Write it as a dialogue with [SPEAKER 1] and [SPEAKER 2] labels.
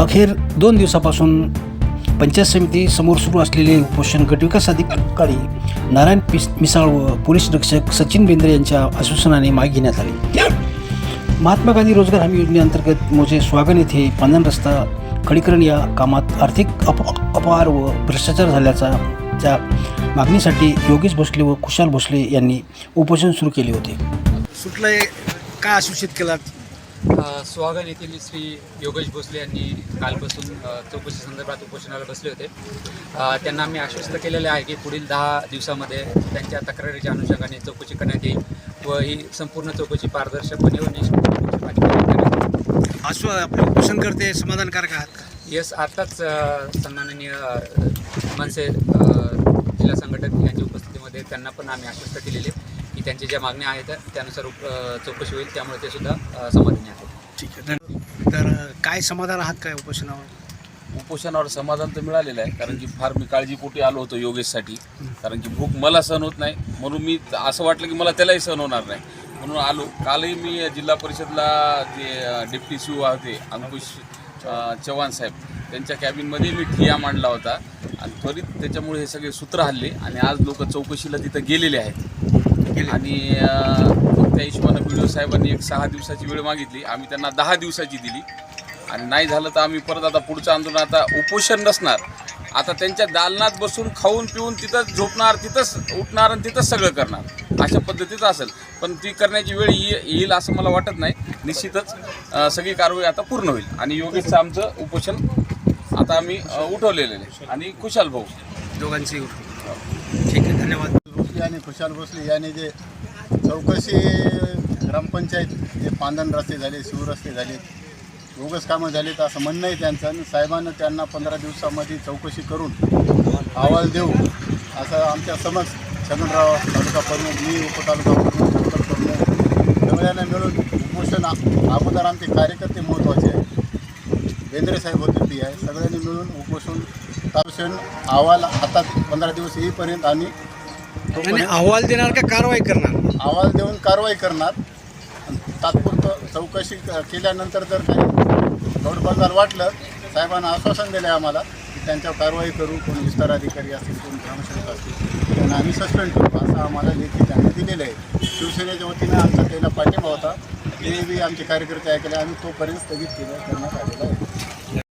[SPEAKER 1] अखेर 2 दिवसापासून पंचायत समिती समोर सुरू असलेले उपोषण गटविकास अधिकारी नारायण मिसाळ व पोलीस निरीक्षक सचिन बेंद्रे यांच्या आश्वासनाने मागे घेण्यात आले. महात्मा गांधी रोजगार हमी योजनेअंतर्गत मोजे स्वागन येथे पांधन रस्ता खडीकरण या कामात आर्थिक अपहार व भ्रष्टाचार झाल्याच्या मागणीसाठी योगेश भोसले व खुशाल भोसले यांनी उपोषण सुरू केले होते.
[SPEAKER 2] सुटलंय काय आश्वासित केलात?
[SPEAKER 3] स्वागन येथील श्री योगेश भोसले यांनी कालपासून चौकशी संदर्भात उपोषणाला बसले होते. त्यांना आम्ही आश्वस्त केलेले आहे की पुढील 10 दिवसामध्ये त्यांच्या तक्रारीच्या अनुषंगाने चौकशी करण्यात येईल व ही संपूर्ण चौकशी पारदर्शकपणे व निष्पक्षपातीपणे करण्यात येईल.
[SPEAKER 2] आपले उपोषण करते समाधानकारक आहात का?
[SPEAKER 3] यस, आताच सन्माननीय मनसे जिल्हा संघटक यांच्या उपस्थितीमध्ये त्यांना पण आम्ही आश्वस्त केलेले की त्यांच्या ज्या मागण्या आहेत त्यानुसार चौकशी होईल, त्यामुळे ते सुद्धा समाधानी आहेत.
[SPEAKER 2] ठीक आहे. तर काय समाधान आहात काय
[SPEAKER 4] उपोषणावर समाधान तर मिळालेलं आहे, कारण की फार मी काळजीपोटी आलो होतो योगेशसाठी, कारण की भूक मला सहन होत नाही, म्हणून मी असं वाटलं की मला त्यालाही सहन होणार नाही म्हणून आलो. कालही मी जिल्हा परिषदला जे डेप्टी सी होते अंकुश चव्हाण साहेब त्यांच्या कॅबिनमध्ये मी ठिया मांडला होता आणि त्वरित त्याच्यामुळे हे सगळे सूत्र हल्ले आणि आज लोक चौकशीला तिथं गेलेले आहेत. आणि त्या हिशोबानं बी डी ओ साहेबांनी एक 6 दिवसाची वेळ मागितली, आम्ही त्यांना 10 दिवसाची दिली आणि नाही झालं तर आम्ही परत आता पुढचं आंदोलन, आता उपोषण नसणार, आता त्यांच्या दालनात बसून खाऊन पिऊन तिथंच झोपणार, तिथंच उठणार आणि तिथंच सगळं करणार अशा पद्धतीचं असेल. पण ती करण्याची वेळ येईल असं मला वाटत नाही. निश्चितच सगळी कारवाई आता पूर्ण होईल आणि योगेशचं आमचं उपोषण आता आम्ही उठवलेलं आहे आणि खुशाल भाऊ
[SPEAKER 2] दोघांची ठीक आहे. धन्यवाद.
[SPEAKER 5] भोसले आणि खुशाल भोसले यांनी जे चौकशी ग्रामपंचायत जे पांधन रस्ते झाले, शिवरस्ते झाले, बोगस कामं झाले तर असं म्हणणं आहे त्यांचं. आणि साहेबांना त्यांना 15 दिवसामध्ये चौकशी करून अहवाल देऊ असं आमच्या समज छगनराव तालुका प्रमुख, मी उपतालुका प्रमुख, सर्कल प्रमुख सगळ्यांना मिळून उपोषण अगोदर आमचे कार्यकर्ते महत्त्वाचे आहे, बेंद्रे साहेब होते ती आहे, सगळ्यांनी मिळून उपोषण अहवाल आता 15 दिवस येईपर्यंत आणि
[SPEAKER 2] अहवाल देणार का कारवाई करणार?
[SPEAKER 5] अहवाल देऊन कारवाई करणार. तात्पुरतं चौकशी केल्यानंतर जर काही गौडबंगाल वाटलं, साहेबांना आश्वासन दिलं आहे आम्हाला की त्यांच्यावर कारवाई करू, कोण विस्तार अधिकारी असतील, कोण ग्रामसेवक असतील त्यांना आम्ही सस्पेंड करू असं आम्हाला लेखी त्यांनी दिलेलं आहे. शिवसेनेच्या वतीने आमचा त्याला पाठिंबा होता, ते बी आमचे कार्यकर्ते ऐकले, आम्ही तोपर्यंत स्थगित करण्यात आलेला आहे.